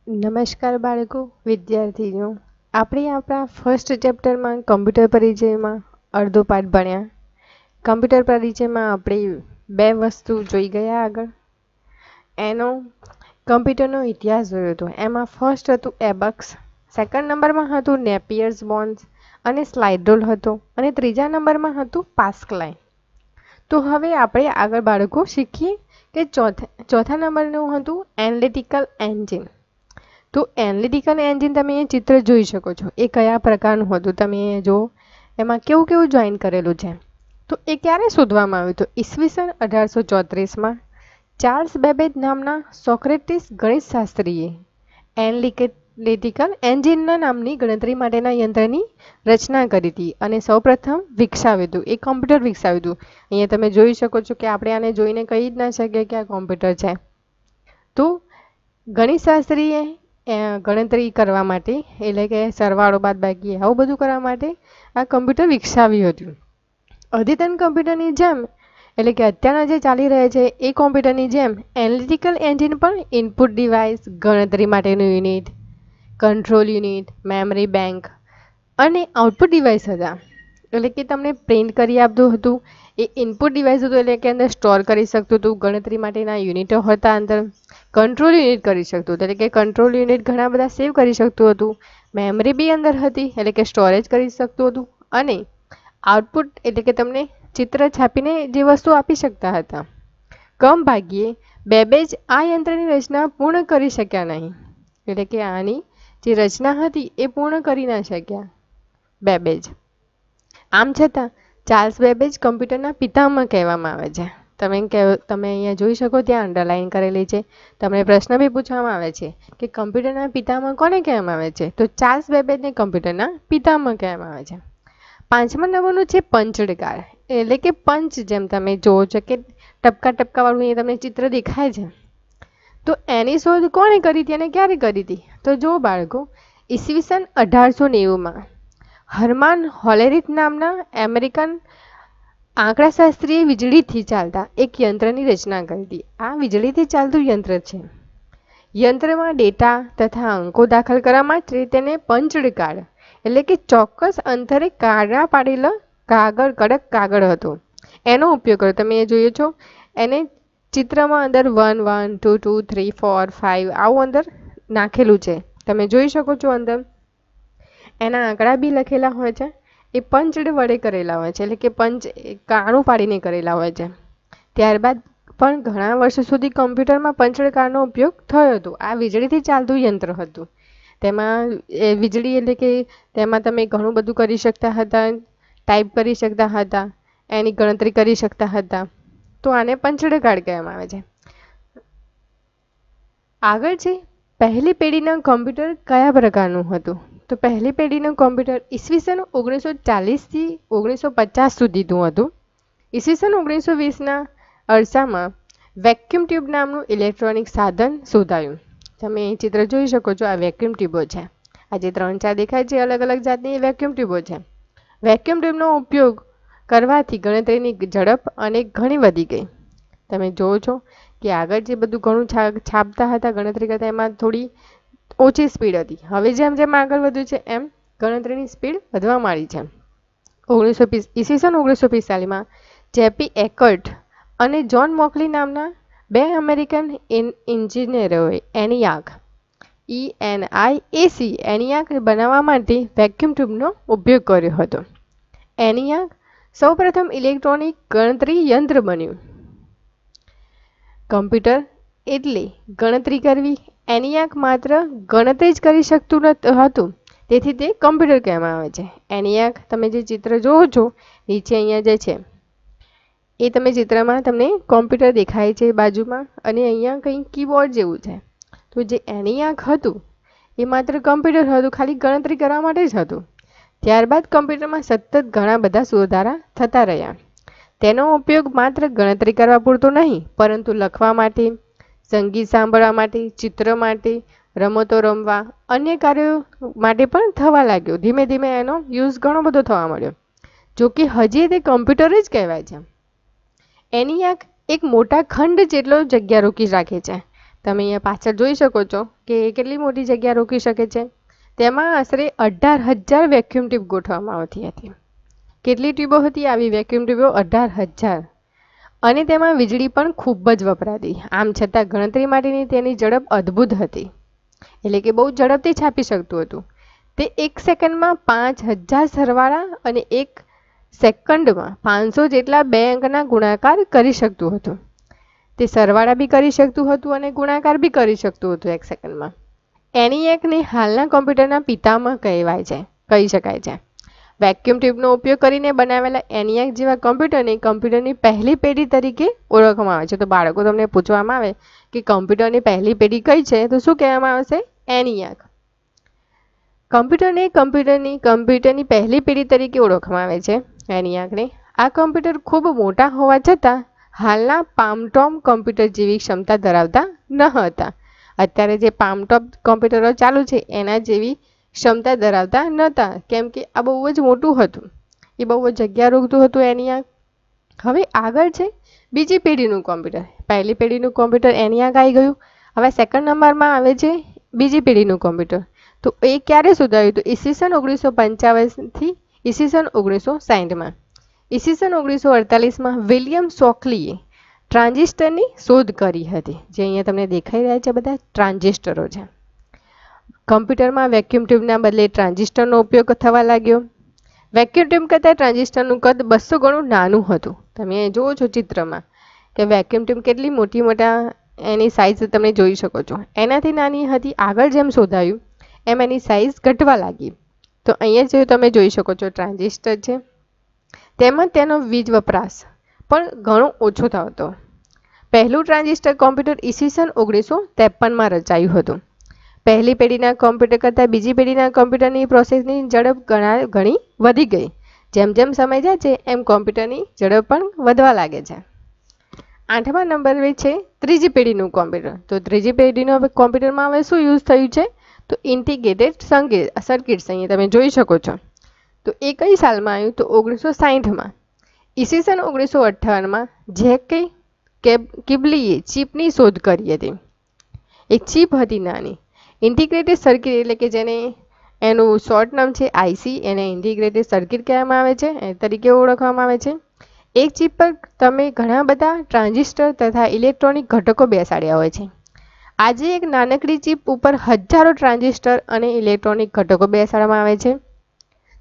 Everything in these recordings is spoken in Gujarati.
નમસ્કાર બાળકો, વિદ્યાર્થીઓ. આપણે આપણા ફર્સ્ટ ચેપ્ટરમાં કમ્પ્યુટર પરિચયમાં અડધો પાઠ ભણ્યા. કમ્પ્યુટર પરિચયમાં આપણે બે વસ્તુ જોઈ ગયા આગળ. એનો કમ્પ્યુટરનો ઇતિહાસ જોયો હતો. એમાં ફર્સ્ટ હતું એબક્સ, સેકન્ડ નંબરમાં હતું નેપિયર્સ બોન્ડ્સ અને સ્લાઇડ રૂલ હતો, અને ત્રીજા નંબરમાં હતું પાસ્કલાઇન. તો હવે આપણે આગળ બાળકો શીખીએ કે ચોથા નંબરનું હતું એનાલિટિકલ એન્જિન. તો એનાલિટિકલ એન્જિન તમે એ ચિત્ર જોઈ શકો છો. એ કયા પ્રકારનું હતું તમે જો એમાં કેવું કેવું જોઈન કરેલું છે. તો એ ક્યારે શોધવામાં આવ્યું હતું? ઈસવીસન 1834માં ચાર્લ્સ બેબેજ નામના સોક્રેટિસ ગણિતશાસ્ત્રીએ એનાલિટિકલ એન્જિનના નામની ગણતરી માટેના યંત્રની રચના કરી હતી અને સૌપ્રથમ વિકસાવ્યું હતું. એ કોમ્પ્યુટર વિકસાવ્યું હતું. અહીંયા તમે જોઈ શકો છો કે આપણે આને જોઈને કહી જ ના શકીએ કે આ કોમ્પ્યુટર છે. તો ગણિતશાસ્ત્રીએ ગણતરી કરવા માટે, એટલે કે સરવાળો બાદબાકી આવું બધું કરવા માટે આ કમ્પ્યુટર વિકસાવ્યું હતું. અદ્યતન કમ્પ્યુટરની જેમ, એટલે કે અત્યારના જે ચાલી રહ્યા છે એ કોમ્પ્યુટરની જેમ એનાલિટિકલ એન્જિન પણ ઇનપુટ ડિવાઇસ, ગણતરી માટેનું unit, control unit, memory bank અને આઉટપુટ ડિવાઇસ હતા. એટલે કે તમને પ્રિન્ટ કરી આપતું હતું. એ ઇનપુટ ડિવાઇસ હતું, એટલે કે અંદર સ્ટોર કરી શકતું હતું. ગણતરી માટેના યુનિટો હતા અંદર. કંટ્રોલ યુનિટ કરી શકતું હતું, એટલે કે કંટ્રોલ યુનિટ ઘણા બધા સેવ કરી શકતું હતું. મેમરી બી અંદર હતી, એટલે કે સ્ટોરેજ કરી શકતું હતું. અને આઉટપુટ, એટલે કે તમને ચિત્ર છાપીને જે વસ્તુ આપી શકતા હતા. કમ ભાગ્યે બેબેજ આ યંત્રની રચના પૂર્ણ કરી શક્યા નહીં. એટલે કે આની જે રચના હતી એ પૂર્ણ કરી ના શક્યા બેબેજ. આમ છતાં ચાર્લ્સ બેબેજ કમ્પ્યુટરના પિતામહ કહેવામાં આવે છે. તમે અહીંયા જોઈ શકો, ત્યાં અંડરલાઈન કરેલી છે. તમને પ્રશ્ન બી પૂછવામાં આવે છે કે કમ્પ્યુટરના પિતામહ કોને કહેવામાં આવે છે? તો ચાર્લ્સ બેબેજને કમ્પ્યુટરના પિતામહ કહેવામાં આવે છે. પાંચમા નંબરનું છે પંચડકાર, એટલે કે પંચ, જેમ તમે જોવો છો કે ટપકા ટપકાવાળું અહીંયા તમને ચિત્ર દેખાય છે. તો એની શોધ કોણે કરી હતી અને ક્યારે કરી હતી? તો જો બાળકો, ઈસવીસન 1890માં હર્માન હોલેરિથ નામના અમેરિકન આંકડાશાસ્ત્રીએ વીજળીથી ચાલતા એક યંત્રની રચના કરી હતી. આ વીજળીથી ચાલતું યંત્ર છે. યંત્રમાં ડેટા તથા અંકો દાખલ કરવા માટે તેને પંચડકાર, એટલે કે ચોક્કસ અંતરે કાળા પાડેલો કાગળ, કડક કાગળ હતો, એનો ઉપયોગ કર્યો. તમે એ જોઈએ છો એને ચિત્રમાં અંદર 1 1 2 2 3 4 5 આવું અંદર નાખેલું છે. તમે જોઈ શકો છો અંદર એના આંકડા બી લખેલા હોય છે. એ પંચડ વડે કરેલા હોય છે, એટલે કે પંચ કાણું પાડીને કરેલા હોય છે. ત્યારબાદ પણ ઘણા વર્ષો સુધી કમ્પ્યુટરમાં પંચડકારનો ઉપયોગ થયો હતો. આ વીજળીથી ચાલતું યંત્ર હતું. તેમાં વીજળી, એટલે કે તેમાં તમે ઘણું બધું કરી શકતા હતા, ટાઈપ કરી શકતા હતા, એની ગણતરી કરી શકતા હતા. તો આને પંચડકાર કહેવામાં આવે છે. આગળ છે પહેલી પેઢીના કમ્પ્યુટર કયા પ્રકારનું હતું? તો પહેલી પેઢીનું કમ્પ્યુટર ઈસવીસન 1940થી 1950 સુધીનું હતું. ઈસવીસન 1920ના અરસામાં વેક્યુમ ટ્યુબ નામનું ઇલેક્ટ્રોનિક સાધન શોધાયું. તમે એ ચિત્ર જોઈ શકો છો. આ વેક્યુમ ટ્યુબો છે. આ જે 3-4 દેખાય છે અલગ અલગ જાતની વેક્યુમ ટ્યુબો છે. વેક્યુમ ટ્યુબનો ઉપયોગ કરવાથી ગણતરીની ઝડપ અને ઘણી વધી ગઈ. તમે જોવો છો કે આગળ જે બધું ઘણું છાપતા હતા, ગણતરી કરતા, એમાં થોડી ઓછી સ્પીડ હતી. હવે જેમ જેમ આગળ વધ્યું છે એમ ગણતરીની સ્પીડ વધવા માંડી છે. ઈસવીસન 1945માં જેપી એકર્ટ અને જ્હોન મોકલી નામના બે અમેરિકન એન્જિનિયરોએ ENIAC બનાવવા માટે વેક્યુમ ટ્યુબનો ઉપયોગ કર્યો હતો. ENIAC સૌપ્રથમ ઇલેક્ટ્રોનિક ગણતરી યંત્ર બન્યું. કમ્પ્યુટર એટલે ગણતરી કરવી. ENIAC માત્ર ગણતરી જ કરી શકતું હતું, તેથી તે કમ્પ્યુટર કહેવામાં આવે છે. ENIAC તમે જે ચિત્ર જોવો છો નીચે અહીંયા જે છે એ તમે ચિત્રમાં તમને કોમ્પ્યુટર દેખાય છે બાજુમાં, અને અહીંયા કંઈ કીબોર્ડ જેવું છે. તો જે ENIAC હતું એ માત્ર કમ્પ્યુટર હતું, ખાલી ગણતરી કરવા માટે જ હતું. ત્યારબાદ કમ્પ્યુટરમાં સતત ઘણા બધા સુધારા થતા રહ્યા. તેનો ઉપયોગ માત્ર ગણતરી કરવા પૂરતો નહીં, પરંતુ લખવા માટે, સંગીત સાંભળવા માટે, ચિત્ર માટે, રમતો રમવા, અન્ય કાર્યો માટે પણ થવા લાગ્યો. ધીમે ધીમે એનો યુઝ ઘણો બધો થવા મળ્યો. જો કે હજી તે કમ્પ્યુટર જ કહેવાય છે. ENIAC એક મોટા ખંડ જેટલો જગ્યા રોકી રાખે છે. તમે અહીંયા પાછળ જોઈ શકો છો કે એ કેટલી મોટી જગ્યા રોકી શકે છે. તેમાં આશરે 18,000 વેક્યુમ ટ્યુબ ગોઠવવામાં આવતી હતી. કેટલી ટ્યુબો હતી આવી વેક્યુમ ટ્યુબો? 18,000. અને તેમાં વીજળી પણ ખૂબ જ વપરાતી. આમ છતાં ગણતરી માટેની તેની ઝડપ અદ્ભુત હતી, એટલે કે બહુ ઝડપથી છાપી શકતું હતું. તે 1 સેકન્ડમાં 5,000 સરવાળા અને 1 સેકન્ડમાં 500 જેટલા 2 અંકના ગુણાકાર કરી શકતું હતું. તે સરવાળા બી કરી શકતું હતું અને ગુણાકાર બી કરી શકતું હતું 1 સેકન્ડમાં. ENIAC ને હાલના કોમ્પ્યુટરના પિતામહ કહેવાય છે, કહી શકાય છે. વેક્યુમ ટ્યુબનો ઉપયોગ કરીને બનાવેલા ENIAC જેવા કોમ્પ્યુટરને કમ્પ્યુટરની પહેલી પેઢી તરીકે ઓળખવામાં આવે છે. તો બાળકો તમને પૂછવામાં આવે કે કમ્પ્યુટરની પહેલી પેઢી કઈ છે, તો શું કહેવામાં આવશે? ENIAC. કમ્પ્યુટરને કમ્પ્યુટરની પહેલી પેઢી તરીકે ઓળખવામાં આવે છે ENIACને. આ કમ્પ્યુટર ખૂબ મોટા હોવા છતાં હાલના પામટોમ કમ્પ્યુટર જેવી ક્ષમતા ધરાવતા ન હતા. અત્યારે જે પામટોપ કમ્પ્યુટરો ચાલુ છે એના જેવી ક્ષમતા ધરાવતા નહોતા, કેમ કે આ બહુ જ મોટું હતું, એ બહુ જ જગ્યા રોકતું હતું ENIAC. હવે આગળ છે બીજી પેઢીનું કોમ્પ્યુટર. પહેલી પેઢીનું કોમ્પ્યુટર ENIAC આવી ગયું. હવે સેકન્ડ નંબરમાં આવે છે બીજી પેઢીનું કોમ્પ્યુટર. તો એ ક્યારે શોધાયું? તો ઈસવીસન 1955થી ઈસવીસન 1960માં. ઈસવીસન 1948માં વિલિયમ શોકલીએ ટ્રાન્ઝિસ્ટરની શોધ કરી હતી. જે અહીંયા તમને દેખાઈ રહ્યા છે બધા ટ્રાન્ઝિસ્ટરો છે. કમ્પ્યુટરમાં વેક્યુમ ટ્યુબના બદલે ટ્રાન્ઝિસ્ટરનો ઉપયોગ થવા લાગ્યો. વેક્યુમ ટ્યુબ કરતાં ટ્રાન્ઝિસ્ટરનું કદ 200 ગણું નાનું હતું. તમે અહીં જુઓ છો ચિત્રમાં કે વેક્યુમ ટ્યુબ કેટલી મોટા એની સાઇઝ તમે જોઈ શકો છો. એનાથી નાની હતી. આગળ જેમ શોધાયું એમ એની સાઇઝ ઘટવા લાગી. તો અહીંયા જે તમે જોઈ શકો છો ટ્રાન્ઝિસ્ટર છે, તેમાં તેનો વીજ વપરાશ પણ ઘણો ઓછો થતો. પહેલું ટ્રાન્ઝિસ્ટર કોમ્પ્યુટર ઈસવીસન 1953માં રચાયું હતું. પહેલી પેઢીના કોમ્પ્યુટર કરતાં બીજી પેઢીના કોમ્પ્યુટરની પ્રોસેસની ઝડપ ઘણી વધી ગઈ. જેમ જેમ સમય જાય છે એમ કોમ્પ્યુટરની ઝડપ પણ વધવા લાગે છે. 8મા નંબરે છે ત્રીજી પેઢીનું કોમ્પ્યુટર. તો ત્રીજી પેઢીનું હવે કોમ્પ્યુટરમાં હવે શું યુઝ થયું છે? તો ઇન્ટિગ્રેટેડ સર્કિટ્સ અહીંયા તમે જોઈ શકો છો. તો એ કઈ સાલમાં આવ્યું? તો 1960માં. ઈસવીસન 1958માં જેકે કિબલીએ ચીપની શોધ કરી હતી. એક ચીપ હતી નાની. ઇન્ટિગ્રેટેડ સર્કિટ એટલે કે જેને એનું શોર્ટ નામ છે IC, એને ઇન્ટિગ્રેટેડ સર્કિટ કહેવામાં આવે છે, એ તરીકે ઓળખવામાં આવે છે. એક ચીપ પર તમે ઘણા બધા ટ્રાન્ઝિસ્ટર તથા ઇલેક્ટ્રોનિક ઘટકો બેસાડ્યા હોય છે. આજે એક નાનકડી ચીપ ઉપર હજારો ટ્રાન્ઝિસ્ટર અને ઇલેક્ટ્રોનિક ઘટકો બેસાડવામાં આવે છે.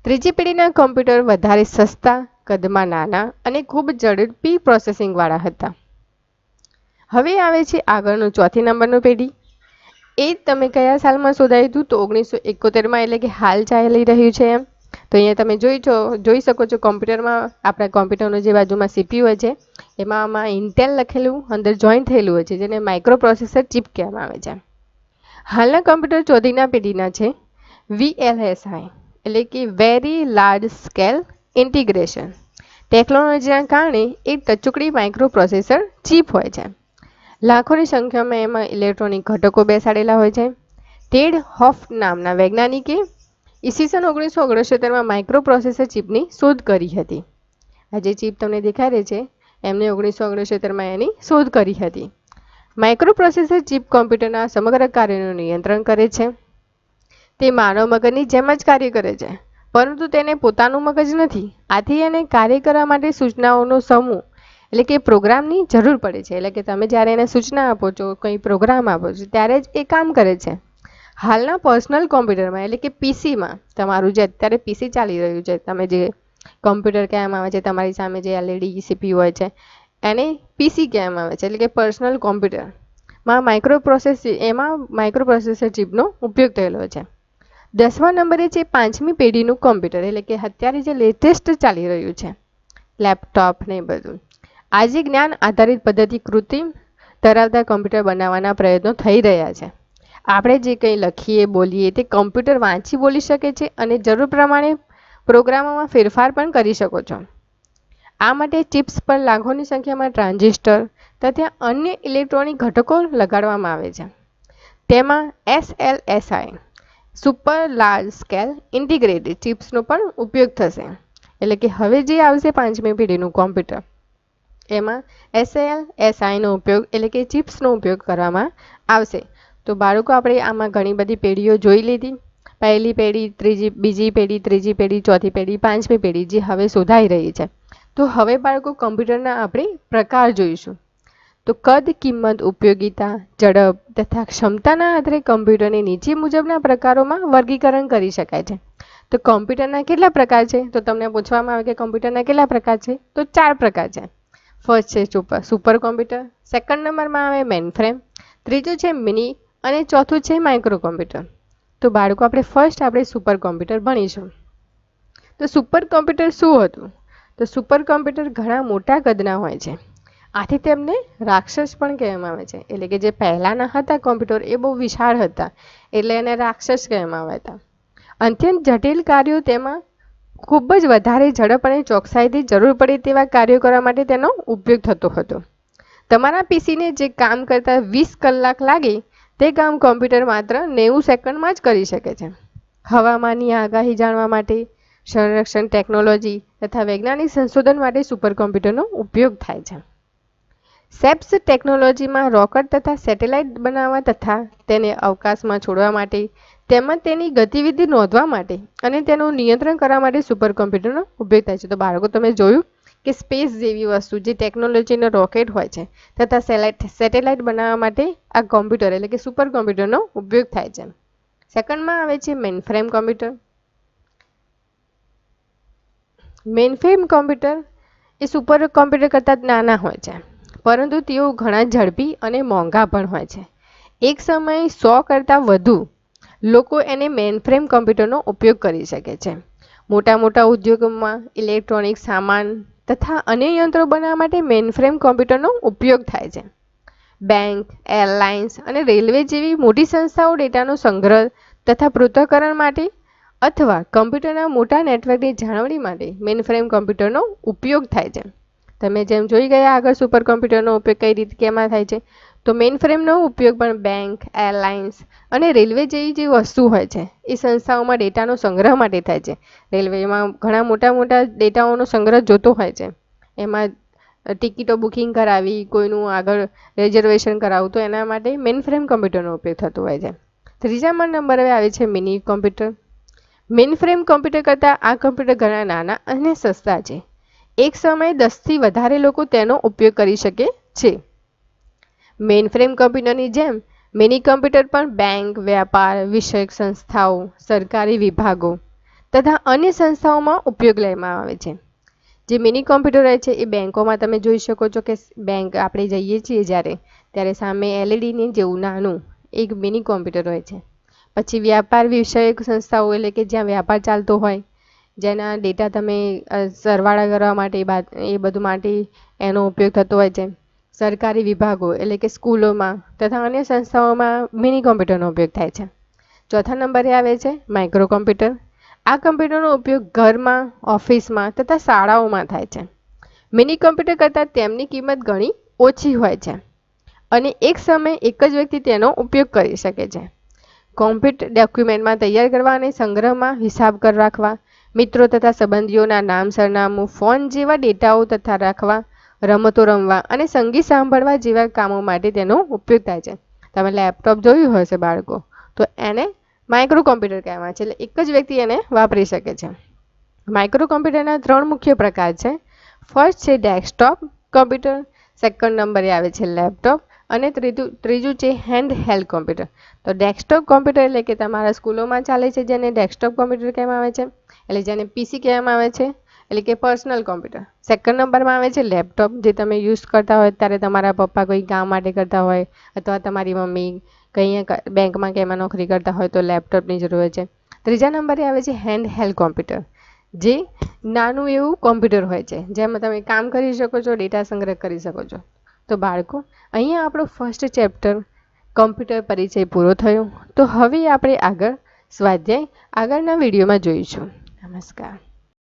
ત્રીજી પેઢીના કોમ્પ્યુટર વધારે સસ્તા, કદમાં નાના અને ખૂબ ઝડપી પ્રોસેસિંગવાળા હતા. હવે આવે છે આગળનું ચોથી નંબરનું પેઢી. એ તમે કયા સાલમાં શોધાયું હતું? તો 1971માં, એટલે કે હાલ ચાલી રહ્યું છે એમ. તો અહીંયા તમે જોઈ શકો છો કોમ્પ્યુટરમાં આપણા કોમ્પ્યુટરનું જે બાજુમાં CPU હોય છે એમાં ઇન્ટેલ લખેલું અંદર જોઈન્ટ થયેલું હોય છે, જેને માઇક્રો પ્રોસેસર ચિપ કહેવામાં આવે છે. હાલના કોમ્પ્યુટર ચોથીના પેઢીના છે VLSI, એટલે કે વેરી લાર્જ સ્કેલ ઇન્ટિગ્રેશન ટેકનોલોજીના કારણે એક ટચુકડી માઇક્રો પ્રોસેસર ચિપ હોય છે. લાખોની સંખ્યામાં એમાં ઇલેક્ટ્રોનિક ઘટકો બેસાડેલા હોય છે. ટેડ હોફ નામના વૈજ્ઞાનિકે ઈસવીસન 1969માં માઇક્રો પ્રોસેસર ચિપની શોધ કરી હતી. આ જે ચિપ તમને દેખાઈ રહી છે એમને 1969માં એની શોધ કરી હતી. માઇક્રો પ્રોસેસર ચિપ કોમ્પ્યુટરના સમગ્ર કાર્યોનું નિયંત્રણ કરે છે. તે માનવ મગજની જેમ જ કાર્ય કરે છે, પરંતુ તેને પોતાનું મગજ નથી. આથી એને કાર્ય કરવા માટે સૂચનાઓનો સમૂહ એટલે કે પ્રોગ્રામની જરૂર પડે છે. એટલે કે તમે જ્યારે એને સૂચના આપો છો, કંઈ પ્રોગ્રામ આપો છો, ત્યારે જ એ કામ કરે છે. હાલના પર્સનલ કોમ્પ્યુટરમાં એટલે કે પીસીમાં, તમારું જે અત્યારે પીસી ચાલી રહ્યું છે, તમે જે કોમ્પ્યુટર કહેવામાં આવે છે, તમારી સામે જે LED CPU હોય છે એને પીસી કહેવામાં આવે છે, એટલે કે પર્સનલ કોમ્પ્યુટરમાં માઇક્રો પ્રોસેસર ચિપનો ઉપયોગ થયેલો છે. 10મા નંબરે છે 5મી પેઢીનું કોમ્પ્યુટર, એટલે કે અત્યારે જે લેટેસ્ટ ચાલી રહ્યું છે લેપટોપ ને બધું. આજે જ્ઞાન આધારિત પદ્ધતિ કૃત્રિમ ધરાવતા કોમ્પ્યુટર બનાવવાના પ્રયત્નો થઈ રહ્યા છે. આપણે જે કંઈ લખીએ બોલીએ તે કોમ્પ્યુટર વાંચી બોલી શકે છે અને જરૂર પ્રમાણે પ્રોગ્રામોમાં ફેરફાર પણ કરી શકો છો. આ માટે ચિપ્સ પર લાખોની સંખ્યામાં ટ્રાન્ઝિસ્ટર તથા અન્ય ઇલેક્ટ્રોનિક ઘટકો લગાડવામાં આવે છે. તેમાં SLSI super large scale integrated ચિપ્સનો પણ ઉપયોગ થશે. એટલે કે હવે જે આવશે 5મી પેઢીનું કોમ્પ્યુટર એમાં SAL SIનો ઉપયોગ એટલે કે ચિપ્સનો ઉપયોગ કરવામાં આવશે. તો બાળકો આપણે આમાં ઘણી બધી પેઢીઓ જોઈ લીધી. પહેલી પેઢી, બીજી પેઢી, ત્રીજી પેઢી, ચોથી પેઢી, પાંચમી પેઢી જે હવે શોધાઈ રહી છે. તો હવે બાળકો કમ્પ્યુટરના આપણે પ્રકાર જોઈશું. તો કદ, કિંમત, ઉપયોગિતા, ઝડપ તથા ક્ષમતાના આધારે કમ્પ્યુટરની નીચે મુજબના પ્રકારોમાં વર્ગીકરણ કરી શકાય છે. તો કમ્પ્યુટરના કેટલા પ્રકાર છે? તો તમને પૂછવામાં આવે કે કમ્પ્યુટરના કેટલા પ્રકાર છે? તો 4 પ્રકાર છે. ફર્સ્ટ છે સુપર કોમ્પ્યુટર, સેકન્ડ નંબરમાં આવે મેઇન ફ્રેમ, ત્રીજું છે મિની અને ચોથું છે માઇક્રો કોમ્પ્યુટર. તો બાળકો આપણે સુપર કોમ્પ્યુટર ભણીશું. તો સુપર કોમ્પ્યુટર શું હતું? તો સુપર કોમ્પ્યુટર ઘણા મોટા કદના હોય છે. આથી તેમને રાક્ષસ પણ કહેવામાં આવે છે. એટલે કે જે પહેલાના હતા કોમ્પ્યુટર એ બહુ વિશાળ હતા, એટલે એને રાક્ષસ કહેવામાં આવ્યા હતા. અત્યંત જટિલ કાર્યો તેમાં ખૂબ જ વધારે ઝડપ અને ચોકસાઈથી જરૂર પડે તેવા કાર્યો કરવા માટે તેનો ઉપયોગ થતો હતો. તમારા પીસીને જે કામ કરતા 20 કલાક લાગે તે કામ કોમ્પ્યુટર માત્ર 90 સેકન્ડમાં જ કરી શકે છે. હવામાનની આગાહી જાણવા માટે, સંરક્ષણ ટેકનોલોજી તથા વૈજ્ઞાનિક સંશોધન માટે સુપર કોમ્પ્યુટરનો ઉપયોગ થાય છે. સેપ્સ ટેકનોલોજીમાં રોકેટ તથા સેટેલાઇટ બનાવવા તથા તેને અવકાશમાં છોડવા માટે તેમજ તેની ગતિવિધિ નોંધવા માટે અને તેનું નિયંત્રણ કરવા માટે સુપર કોમ્પ્યુટરનો ઉપયોગ થાય છે. તો બાળકો તમે જોયું કે સ્પેસ જેવી વસ્તુ જે ટેકનોલોજીનો રોકેટ હોય છે તથા સેટેલાઇટ બનાવવા માટે આ કોમ્પ્યુટર એટલે કે સુપર કોમ્પ્યુટરનો ઉપયોગ થાય છે. સેકન્ડમાં આવે છે mainframe computer. Mainframe computer એ સુપર કોમ્પ્યુટર કરતાં નાના હોય છે, પરંતુ તેઓ ઘણા ઝડપી અને મોંઘા પણ હોય છે. એક સમયે 100 કરતાં વધુ લોકો એને મેઇન ફ્રેમ કોમ્પ્યુટરનો ઉપયોગ કરી શકે છે. મોટા મોટા ઉદ્યોગોમાં ઇલેક્ટ્રોનિક સામાન તથા અન્ય યંત્રો બનાવવા માટે મેઇન ફ્રેમ કોમ્પ્યુટરનો ઉપયોગ થાય છે. બેંક, એરલાઇન્સ અને રેલવે જેવી મોટી સંસ્થાઓ ડેટાનો સંગ્રહ તથા પૃથ્થકરણ માટે અથવા કમ્પ્યુટરના મોટા નેટવર્કની જાળવણી માટે મેઇન ફ્રેમ કોમ્પ્યુટરનો ઉપયોગ થાય છે. તમે જેમ જોઈ ગયા આગળ સુપર કોમ્પ્યુટરનો ઉપયોગ કઈ રીતે કેમાં થાય છે, તો મેઇન ફ્રેમનો ઉપયોગ પણ બેંક, એરલાઇન્સ અને રેલવે જેવી જે વસ્તુ હોય છે એ સંસ્થાઓમાં ડેટાનો સંગ્રહ માટે થાય છે. રેલવેમાં ઘણા મોટા મોટા ડેટાઓનો સંગ્રહ જોતો હોય છે. એમાં ટિકિટો બુકિંગ કરાવી, કોઈનું આગળ રિઝર્વેશન કરાવવું, તો એના માટે મેઇન ફ્રેમ કોમ્પ્યુટરનો ઉપયોગ થતો હોય છે. ત્રીજા નંબરે આવે છે mini computer. Mainframe computer કરતાં આ કોમ્પ્યુટર ઘણા નાના અને સસ્તા છે. એક સમયે 10થી વધારે લોકો તેનો ઉપયોગ કરી શકે છે. મેઇન ફ્રેમ કોમ્પ્યુટરની જેમ મિની કોમ્પ્યુટર પણ બેંક, વ્યાપાર, વિષયક સંસ્થાઓ, સરકારી વિભાગો તથા અન્ય સંસ્થાઓમાં ઉપયોગ લેવામાં આવે છે. જે મિની કોમ્પ્યુટર હોય છે એ બેંકોમાં તમે જોઈ શકો છો કે બેંક આપણે જઈએ છીએ ત્યારે સામે LEDની જેવું નાનું એક મિની કોમ્પ્યુટર હોય છે. પછી વ્યાપાર વિષયક સંસ્થાઓ એટલે કે જ્યાં વ્યાપાર ચાલતો હોય, જેના ડેટા તમે સરવાળા કરવા માટે એ બધું માટે એનો ઉપયોગ થતો હોય છે. સરકારી વિભાગો એટલે કે સ્કૂલોમાં તથા અન્ય સંસ્થાઓમાં મિની કોમ્પ્યુટરનો ઉપયોગ થાય છે. ચોથા નંબરે આવે છે માઇક્રો કોમ્પ્યુટર. આ કોમ્પ્યુટરનો ઉપયોગ ઘરમાં, ઓફિસમાં તથા શાળાઓમાં થાય છે. મિની કોમ્પ્યુટર કરતાં તેમની કિંમત ઘણી ઓછી હોય છે અને એક સમયે એક જ વ્યક્તિ તેનો ઉપયોગ કરી શકે છે. કોમ્પ્યુટર ડોક્યુમેન્ટમાં તૈયાર કરવા અને સંગ્રહમાં હિસાબ કરી રાખવા, મિત્રો તથા સંબંધીઓના નામ, સરનામું, ફોન જેવા ડેટાઓ તથા રાખવા, રમતો રમવા અને સંગીત સાંભળવા જેવા કામો માટે તેનો ઉપયોગ થાય છે. તમે લેપટોપ જોયું હશે બાળકો, તો એને માઇક્રો કોમ્પ્યુટર કહેવાય છે, એટલે એક જ વ્યક્તિ એને વાપરી શકે છે. માઇક્રો કોમ્પ્યુટરના 3 મુખ્ય પ્રકાર છે. ફર્સ્ટ છે ડેસ્કટોપ કોમ્પ્યુટર, સેકન્ડ નંબરે આવે છે લેપટોપ અને ત્રીજું છે હેન્ડ હેલ્ડ કોમ્પ્યુટર. તો ડેસ્કટોપ કોમ્પ્યુટર એટલે કે તમારા સ્કૂલોમાં ચાલે છે જેને ડેસ્કટોપ કોમ્પ્યુટર કહેવામાં આવે છે, એટલે જેને PC કહેવામાં આવે છે, એટલે કે પર્સનલ કોમ્પ્યુટર. સેકન્ડ નંબરમાં આવે છે લેપટોપ, જે તમે યુઝ કરતા હોય ત્યારે તમારા પપ્પા કોઈ કામ માટે કરતા હોય અથવા તમારી મમ્મી કંઈ બેંકમાં કે એમાં નોકરી કરતા હોય તો લેપટોપની જરૂર હોય છે. ત્રીજા નંબરે આવે છે હેન્ડ હેલ્ડ કોમ્પ્યુટર, જે નાનું એવું કોમ્પ્યુટર હોય છે જેમાં તમે કામ કરી શકો છો, ડેટા સંગ્રહ કરી શકો છો. તો બાળકો, અહીંયા આપણો ફર્સ્ટ ચેપ્ટર કમ્પ્યુટર પરિચય પૂરો થયો. તો હવે આપણે આગળ સ્વાધ્યાય આગળના વિડીયોમાં જોઈશું. નમસ્કાર.